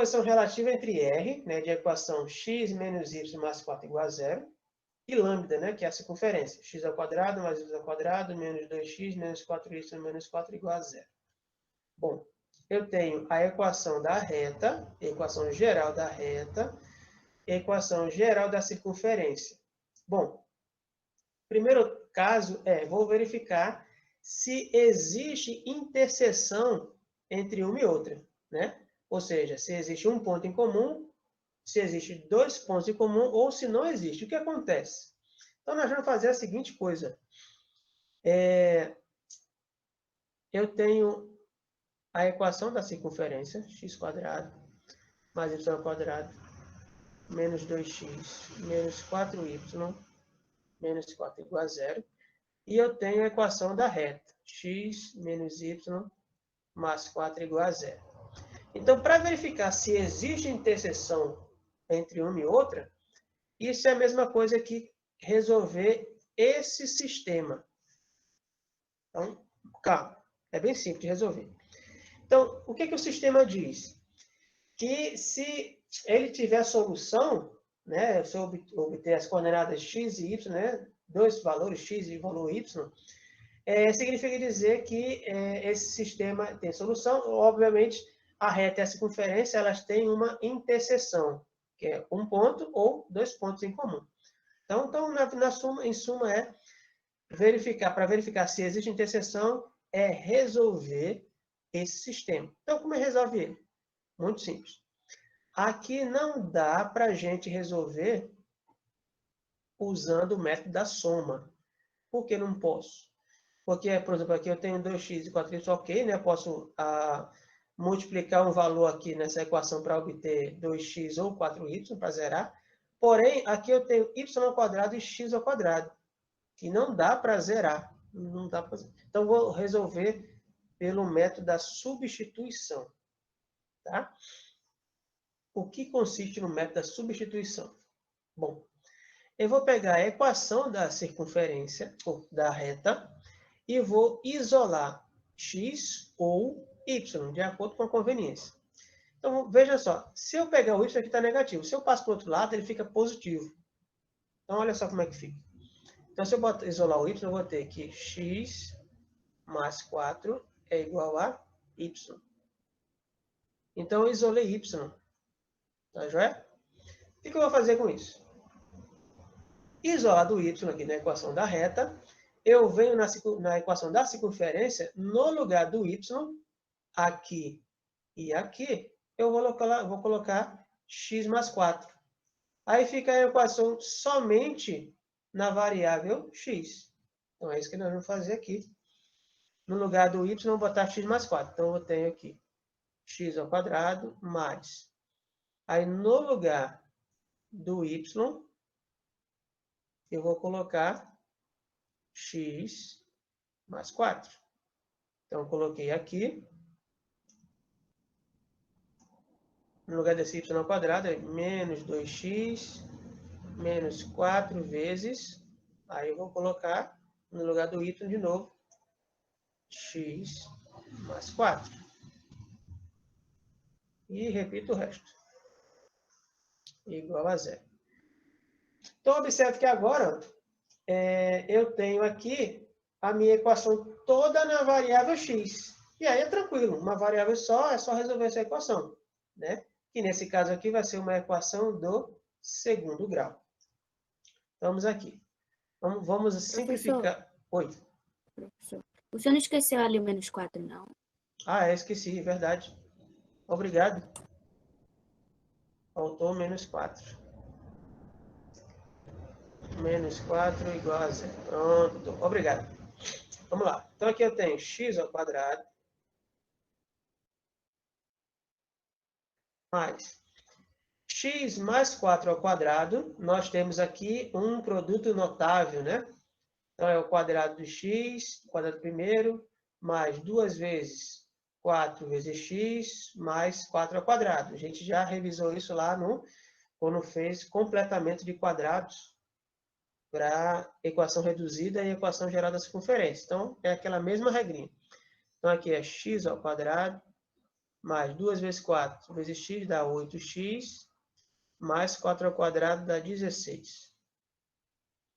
posição relativa entre R, né, de equação x menos y mais 4 igual a zero, e lambda, né, que é a circunferência. X ao quadrado mais y ao quadrado menos 2x menos 4y menos 4 igual a zero. Bom, eu tenho a equação da reta, equação geral da reta, equação geral da circunferência. Bom, primeiro caso vou verificar se existe interseção entre uma e outra, né? Ou seja, se existe um ponto em comum, se existe dois pontos em comum, ou se não existe. O que acontece? Então, nós vamos fazer a seguinte coisa. Eu tenho a equação da circunferência, x² mais y² menos 2x menos 4y menos 4 igual a zero. E eu tenho a equação da reta, x menos y mais 4 igual a zero. Então, para verificar se existe interseção entre uma e outra, isso é a mesma coisa que resolver esse sistema. Então, calma, é bem simples de resolver. Então, o que o sistema diz? Que se ele tiver solução, né, se eu obter as coordenadas x e y, né, dois valores x e valor y, significa dizer que esse sistema tem solução. Obviamente, a reta e a circunferência, elas têm uma interseção, que é um ponto ou dois pontos em comum. Então em suma, para verificar se existe interseção, é resolver esse sistema. Então, como resolve ele? Muito simples. Aqui não dá para a gente resolver usando o método da soma. Por que não posso? Porque, por exemplo, aqui eu tenho 2x e 4y, ok, né? Eu posso multiplicar um valor aqui nessa equação para obter 2x ou 4y, para zerar. Porém, aqui eu tenho y² e x², que não dá para zerar. Não dá pra... Então, vou resolver pelo método da substituição. Tá? O que consiste no método da substituição? Bom, eu vou pegar a equação da circunferência, ou da reta, e vou isolar x ou y, de acordo com a conveniência. Então, veja só, se eu pegar o y, aqui está negativo. Se eu passo para o outro lado, ele fica positivo. Então, olha só como é que fica. Então, se eu isolar o y, eu vou ter que x mais 4 é igual a y. Então, eu isolei y. Tá joia? O que eu vou fazer com isso? Isolado o y aqui na equação da reta, eu venho na equação da circunferência, no lugar do y, aqui e aqui, eu vou colocar x mais 4. Aí fica a equação somente na variável x. Então, é isso que nós vamos fazer aqui. No lugar do y, eu vou botar x mais 4. Então, eu tenho aqui x² mais. Aí, no lugar do y, eu vou colocar x mais 4. Então, eu coloquei aqui. No lugar desse y² é menos 2x menos 4 vezes. Aí, eu vou colocar, no lugar do y de novo, x mais 4. E repito o resto. Igual a zero. Então, observe que agora eu tenho aqui a minha equação toda na variável x. E aí é tranquilo, uma variável só, é só resolver essa equação, né? Que nesse caso aqui vai ser uma equação do segundo grau. Vamos aqui. Vamos simplificar. Oi. Professor, o senhor não esqueceu ali o menos 4, não? Ah, esqueci, verdade. Obrigado. Faltou menos 4. Menos 4 igual a zero. Pronto, obrigado. Vamos lá. Então, aqui eu tenho x² mais x mais 4². Nós temos aqui um produto notável, né? Então, é o quadrado de x, o quadrado primeiro, mais 2 vezes 4 vezes x, mais 4². A gente já revisou isso lá quando fez completamento de quadrados para equação reduzida e equação geral da circunferência. Então, é aquela mesma regrinha. Então, aqui é x² mais 2 vezes 4 vezes x dá 8x, mais 4 ao quadrado dá 16.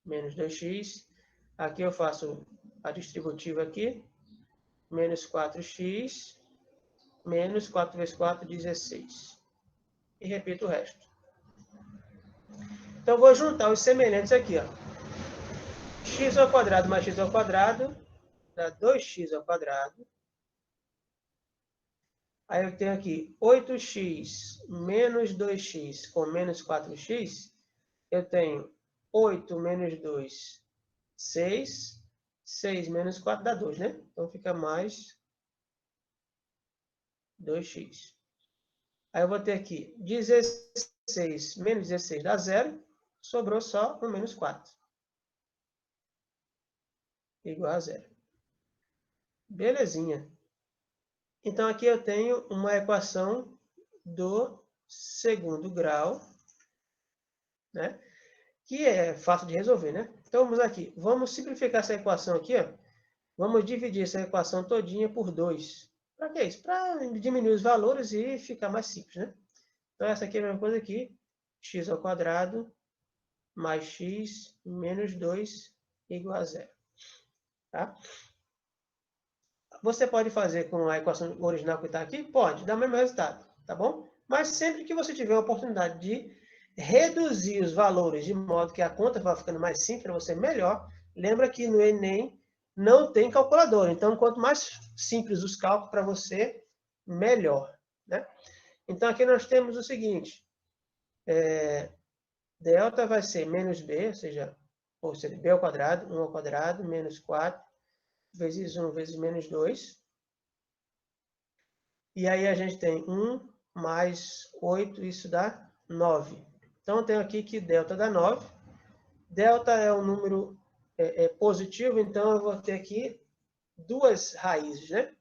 Menos 2x. Aqui eu faço a distributiva aqui. Menos 4x, menos 4 vezes 4, 16. E repito o resto. Então, vou juntar os semelhantes aqui, ó. X ao quadrado mais x ao quadrado dá 2x ao quadrado. Aí eu tenho aqui 8x menos 2x com menos 4x. Eu tenho 8 menos 2, 6. 6 menos 4 dá 2, né? Então fica mais 2x. Aí eu vou ter aqui 16 menos 16 dá 0. Sobrou só um menos 4. Igual a 0. Belezinha. Então, aqui eu tenho uma equação do segundo grau, né? Que é fácil de resolver, né? Então, vamos aqui. Vamos simplificar essa equação aqui, ó. Vamos dividir essa equação todinha por 2. Para que isso? Para diminuir os valores e ficar mais simples, né? Então, essa aqui é a mesma coisa aqui. X ao quadrado mais x menos 2 igual a 0. Tá? Você pode fazer com a equação original que está aqui? Pode, dá o mesmo resultado, tá bom? Mas sempre que você tiver a oportunidade de reduzir os valores de modo que a conta vá ficando mais simples para você, melhor. Lembra que no Enem não tem calculadora. Então, quanto mais simples os cálculos para você, melhor, né? Então, aqui nós temos o seguinte. Delta vai ser menos b, ou seja, b ao quadrado, 1 ao quadrado, menos 4, vezes 1 vezes menos 2. E aí a gente tem 1 mais 8, isso dá 9. Então, eu tenho aqui que delta dá 9. Delta é um número positivo, então eu vou ter aqui duas raízes, né?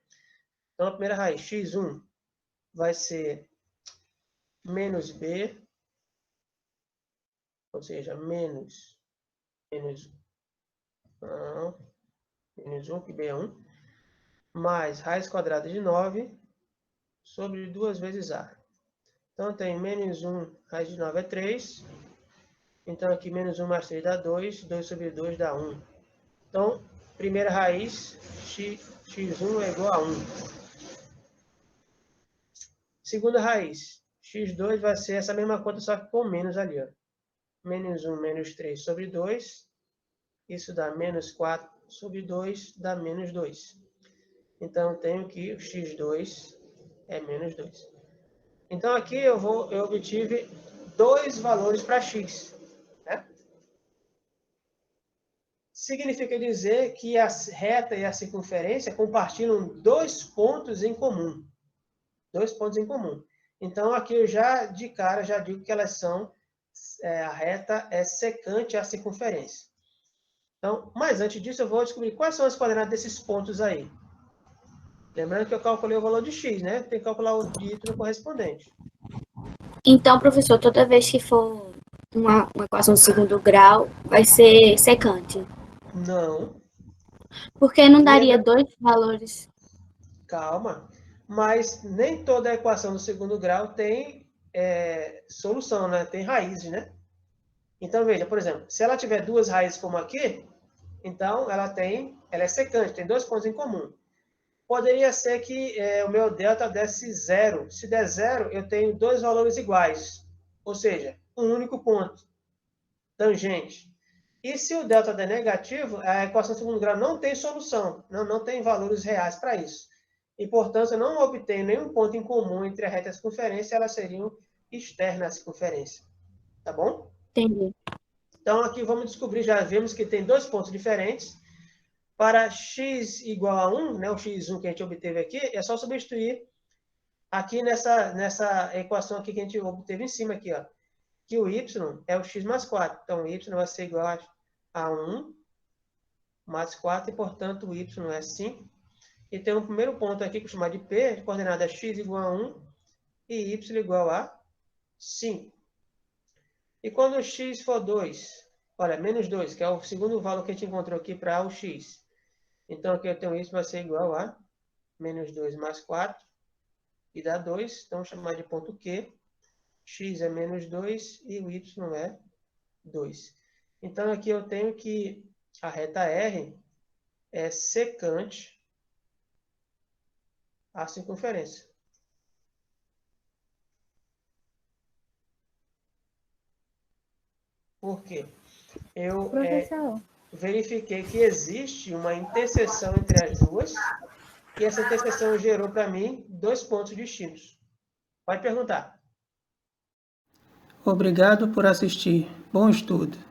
Então, a primeira raiz, x1, vai ser menos b, ou seja, menos 1, que b é 1, mais raiz quadrada de 9 sobre 2 vezes a. Então, tem menos 1, raiz de 9 é 3. Então, aqui, menos 1 mais 3 dá 2. 2 sobre 2 dá 1. Então, primeira raiz, x1 é igual a 1. Segunda raiz, x2 vai ser essa mesma conta, só que com menos ali, ó. Menos 1 menos 3 sobre 2. Isso dá menos 4 sobre 2, dá menos 2. Então, eu tenho que o x2 é menos 2. Então, aqui eu obtive dois valores para x. Né? Significa dizer que a reta e a circunferência compartilham dois pontos em comum. Dois pontos em comum. Então, aqui eu já, de cara, já digo que elas são, a reta é secante à circunferência. Então, mas antes disso, eu vou descobrir quais são as coordenadas desses pontos aí. Lembrando que eu calculei o valor de x, né? Tem que calcular o de y correspondente. Então, professor, toda vez que for uma equação de segundo grau, vai ser secante. Não. Porque não daria dois valores. Calma. Mas nem toda a equação do segundo grau tem solução, né? Tem raízes, né? Então, veja, por exemplo, se ela tiver duas raízes como aqui, então ela é secante, tem dois pontos em comum. Poderia ser que o meu delta desse 0. Se der 0, eu tenho dois valores iguais. Ou seja, um único ponto. Tangente. E se o delta der negativo, a equação de segundo grau não tem solução. Não tem valores reais para isso. E, portanto, eu não obtenho nenhum ponto em comum entre a reta e a circunferência, elas seriam externas à circunferência. Tá bom? Entendi. Então, aqui vamos descobrir, já vimos que tem dois pontos diferentes. Para x igual a 1, né, o x1 que a gente obteve aqui, é só substituir aqui nessa equação aqui que a gente obteve em cima, aqui, ó, que o y é o x mais 4. Então, o y vai ser igual a 1 mais 4, e, portanto, o y é 5. E tem um primeiro ponto aqui que eu chamar de P, de coordenada x igual a 1 e y igual a 5. E quando o x for 2, olha, menos 2, que é o segundo valor que a gente encontrou aqui para o x. Então, aqui eu tenho y vai ser igual a menos 2 mais 4, aqui dá 2, então vamos chamar de ponto Q. X é menos 2 e o Y é 2. Então, aqui eu tenho que a reta R é secante à circunferência. Por quê? Eu Professor, verifiquei que existe uma interseção entre as duas e essa interseção gerou para mim 2 pontos distintos. Pode perguntar. Obrigado por assistir. Bom estudo.